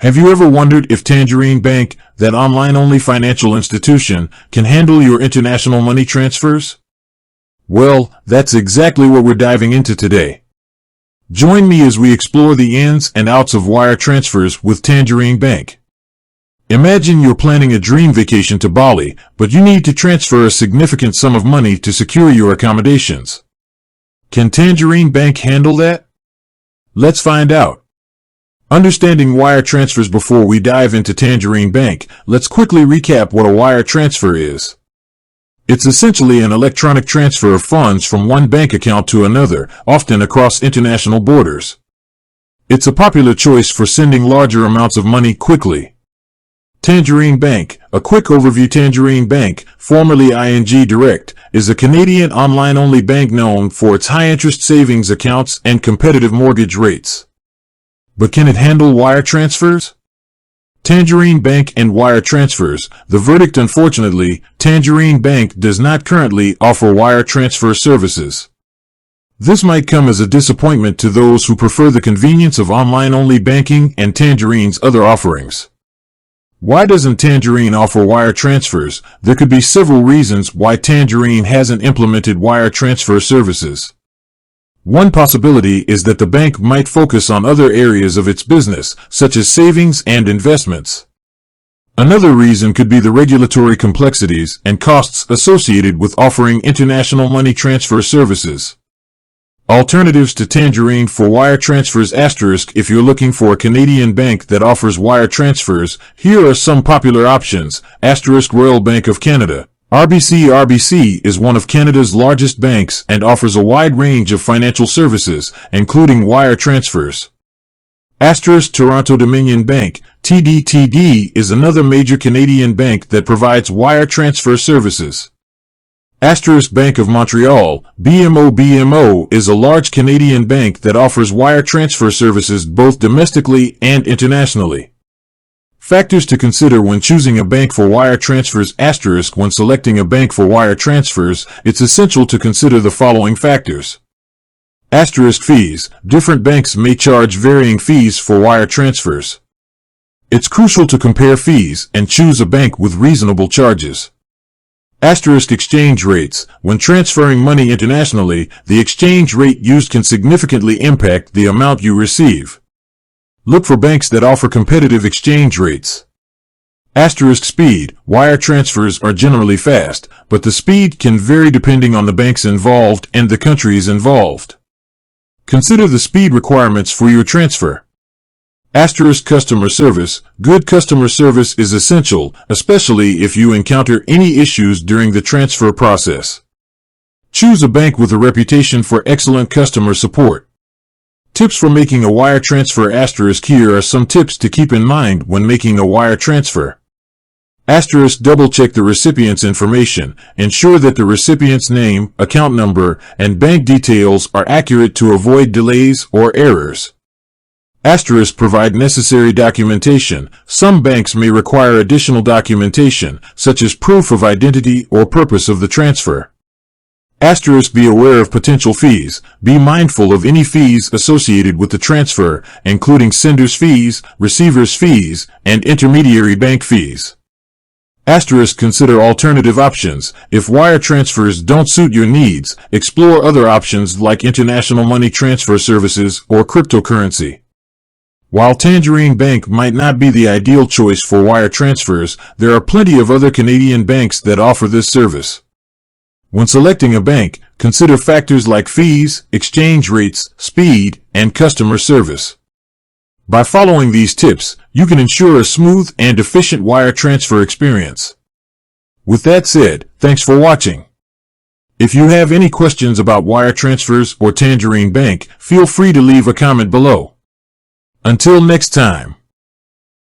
Have you ever wondered if Tangerine Bank, that online-only financial institution, can handle your international money transfers? Well, that's exactly what we're diving into today. Join me as we explore the ins and outs of wire transfers with Tangerine Bank. Imagine you're planning a dream vacation to Bali, but you need to transfer a significant sum of money to secure your accommodations. Can Tangerine Bank handle that? Let's find out. Understanding wire transfers. Before we dive into Tangerine Bank, let's quickly recap what a wire transfer is. It's essentially an electronic transfer of funds from one bank account to another, often across international borders. It's a popular choice for sending larger amounts of money quickly. Tangerine Bank. A quick overview. Tangerine Bank, formerly ING Direct, is a Canadian online-only bank known for its high-interest savings accounts and competitive mortgage rates. But can it handle wire transfers? Tangerine Bank and wire transfers. The verdict: unfortunately, Tangerine Bank does not currently offer wire transfer services. This might come as a disappointment to those who prefer the convenience of online-only banking and Tangerine's other offerings. Why doesn't Tangerine offer wire transfers? There could be several reasons why Tangerine hasn't implemented wire transfer services. One possibility is that the bank might focus on other areas of its business, such as savings and investments. Another reason could be the regulatory complexities and costs associated with offering international money transfer services. Alternatives to Tangerine for wire transfers. If you're looking for a Canadian bank that offers wire transfers, here are some popular options. Royal Bank of Canada. RBC is one of Canada's largest banks and offers a wide range of financial services, including wire transfers. Toronto Dominion Bank. TD is another major Canadian bank that provides wire transfer services. Bank of Montreal. BMO is a large Canadian bank that offers wire transfer services both domestically and internationally. Factors to consider when choosing a bank for wire transfers. When selecting a bank for wire transfers, it's essential to consider the following factors. Fees. Different banks may charge varying fees for wire transfers. It's crucial to compare fees and choose a bank with reasonable charges. Exchange rates. When transferring money internationally, the exchange rate used can significantly impact the amount you receive. Look for banks that offer competitive exchange rates. Speed. Wire transfers are generally fast, but the speed can vary depending on the banks involved and the countries involved. Consider the speed requirements for your transfer. Customer service. Good customer service is essential, especially if you encounter any issues during the transfer process. Choose a bank with a reputation for excellent customer support. Tips for making a wire transfer. Here are some tips to keep in mind when making a wire transfer. Double-check the recipient's information. Ensure that the recipient's name, account number, and bank details are accurate to avoid delays or errors. Provide necessary documentation. Some banks may require additional documentation, such as proof of identity or purpose of the transfer. Be aware of potential fees. Be mindful of any fees associated with the transfer, including sender's fees, receiver's fees, and intermediary bank fees. Consider alternative options. If wire transfers don't suit your needs, explore other options like international money transfer services or cryptocurrency. While Tangerine Bank might not be the ideal choice for wire transfers, there are plenty of other Canadian banks that offer this service. When selecting a bank, consider factors like fees, exchange rates, speed, and customer service. By following these tips, you can ensure a smooth and efficient wire transfer experience. With that said, thanks for watching. If you have any questions about wire transfers or Tangerine Bank, feel free to leave a comment below. Until next time.